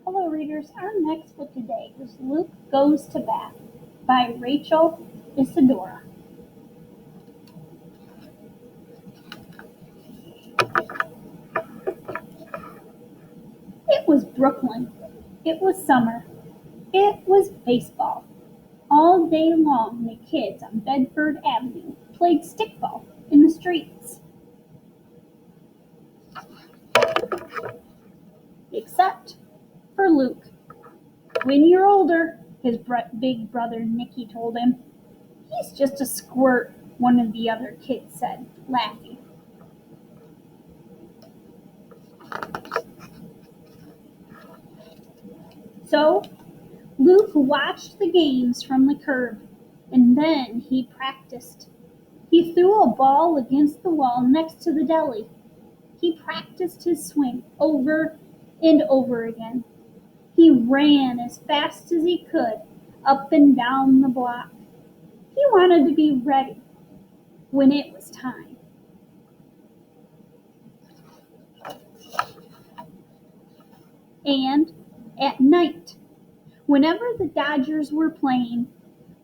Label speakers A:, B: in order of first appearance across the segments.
A: Hello, readers. Our next book today is Luke Goes to Bat by Rachel Isadora. It was Brooklyn. It was summer. It was baseball. All day long, the kids on Bedford Avenue played stickball in the streets. Except for Luke. When you're older, his big brother Nicky told him. He's just a squirt, one of the other kids said, laughing. So Luke watched the games from the curb, and then he practiced. He threw a ball against the wall next to the deli. He practiced his swing over and over again. He ran as fast as he could up and down the block. He wanted to be ready when it was time. And at night, whenever the Dodgers were playing,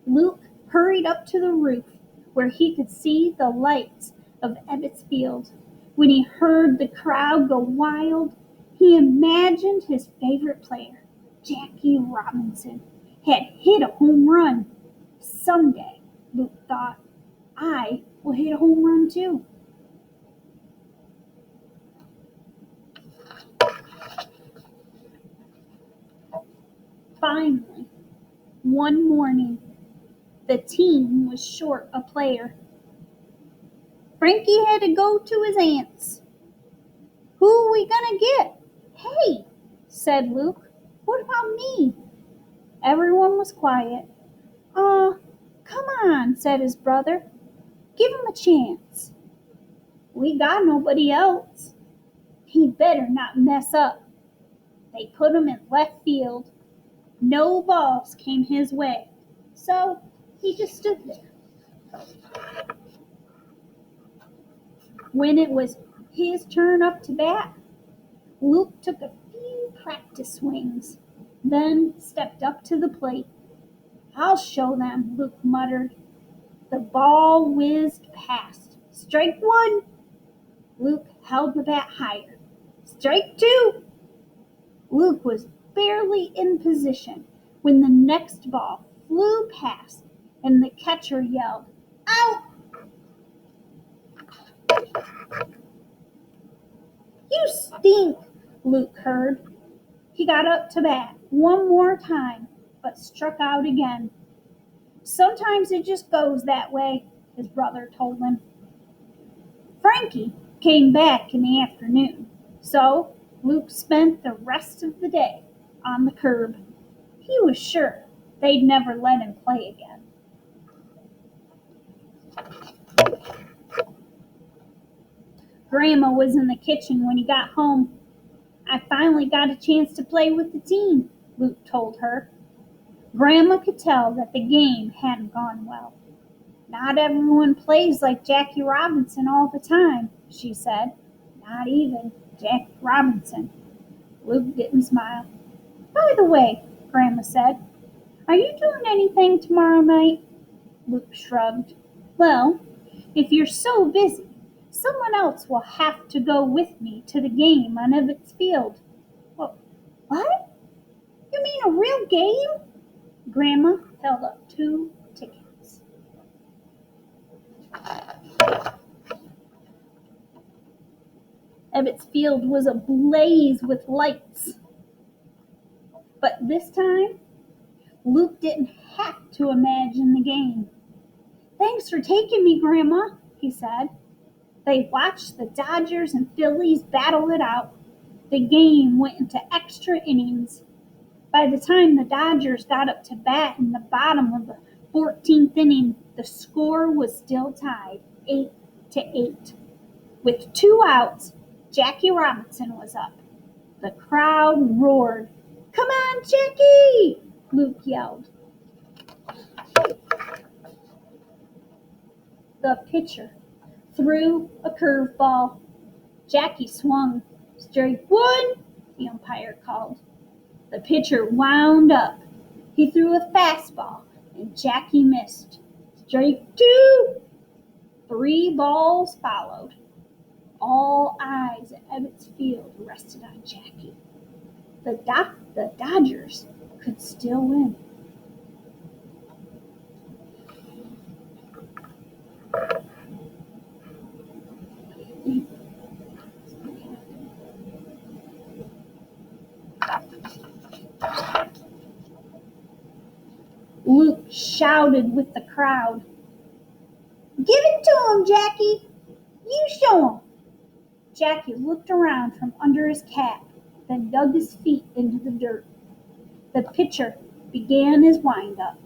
A: Luke hurried up to the roof where he could see the lights of Ebbets Field. When he heard the crowd go wild, he imagined his favorite player, Jackie Robinson, had hit a home run. Someday, Luke thought, I will hit a home run too. Finally, one morning, the team was short a player. Frankie had to go to his aunt's. Who are we gonna get? Hey, said Luke. What about me? Everyone was quiet. Come on, said his brother. Give him a chance. We got nobody else. He better not mess up. They put him in left field. No balls came his way, so he just stood there. When it was his turn up to bat, Luke took a few practice swings, then stepped up to the plate. I'll show them, Luke muttered. The ball whizzed past. Strike one. Luke held the bat higher. Strike two. Luke was barely in position when the next ball flew past and the catcher yelled, Out! You stink, Luke heard. He got up to bat one more time, but struck out again. Sometimes it just goes that way, his brother told him. Frankie came back in the afternoon, so Luke spent the rest of the day on the curb. He was sure they'd never let him play again. Grandma was in the kitchen when he got home. I finally got a chance to play with the team, Luke told her. Grandma could tell that the game hadn't gone well. Not everyone plays like Jackie Robinson all the time, she said. Not even Jackie Robinson. Luke didn't smile. By the way, Grandma said, are you doing anything tomorrow night? Luke shrugged. Well, if you're so busy, someone else will have to go with me to the game on Ebbets Field. Well, what? You mean a real game? Grandma held up 2 tickets. Ebbets Field was ablaze with lights. But this time, Luke didn't have to imagine the game. Thanks for taking me, Grandma, he said. They watched the Dodgers and Phillies battle it out. The game went into extra innings. By the time the Dodgers got up to bat in the bottom of the 14th inning, the score was still tied, 8-8. With 2 outs, Jackie Robinson was up. The crowd roared. Come on, Jackie! Luke yelled. The pitcher threw a curveball. Jackie swung. Strike one, the umpire called. The pitcher wound up. He threw a fastball, and Jackie missed. Strike 2. 3 balls followed. All eyes at Ebbets Field rested on Jackie. The Dodgers could still win. Luke shouted with the crowd. Give it to him, Jackie! You show him! Jackie looked around from under his cap, then dug his feet into the dirt. The pitcher began his wind-up.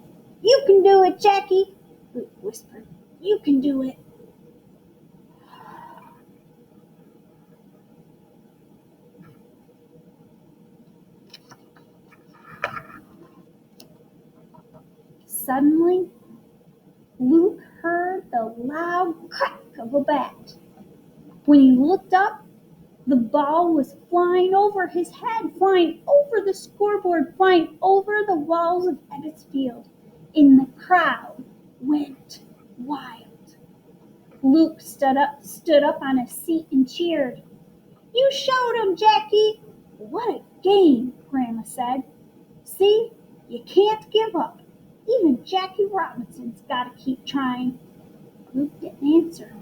A: You can do it, Jackie, Luke whispered. You can do it. Suddenly, Luke heard the loud crack of a bat. When he looked up, the ball was flying over his head, flying over the scoreboard, flying over the walls of Ebbets Field, and the crowd went wild. Luke stood up on his seat and cheered. You showed him, Jackie! What a game, Grandma said. See, you can't give up. Even Jackie Robinson's got to keep trying. Luke didn't answer.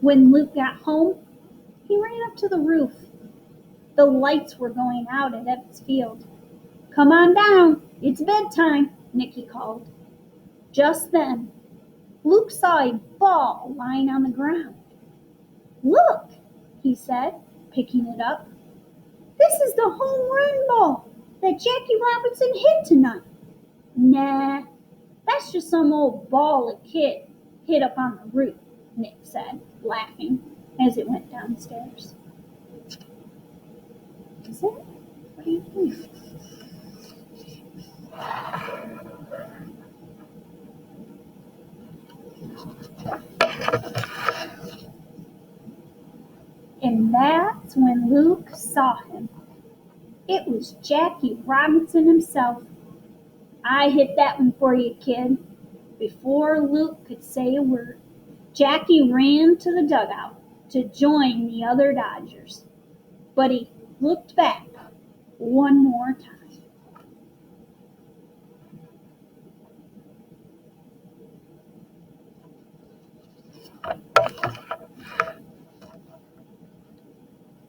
A: When Luke got home, he ran up to the roof. The lights were going out at Ebbets Field. Come on down, it's bedtime, Nicky called. Just then, Luke saw a ball lying on the ground. Look, he said, picking it up. This is the home run ball that Jackie Robinson hit tonight. Nah, that's just some old ball a kid hit up on the roof, Nick said, laughing as it went downstairs. Is it? What do you think? And that's when Luke saw him. It was Jackie Robinson himself. I hit that one for you, kid. Before Luke could say a word, Jackie ran to the dugout to join the other Dodgers. But he looked back one more time.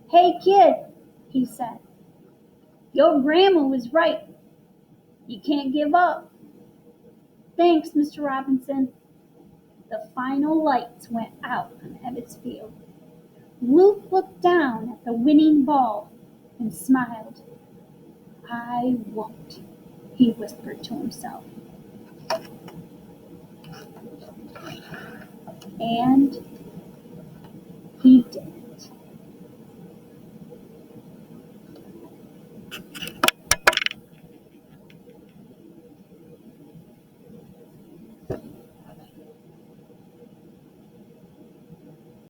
A: Hey, kid, he said. Your grandma was right. You can't give up. Thanks, Mr. Robinson. The final lights went out on Ebbets Field. Luke looked down at the winning ball and smiled. I won't, he whispered to himself. And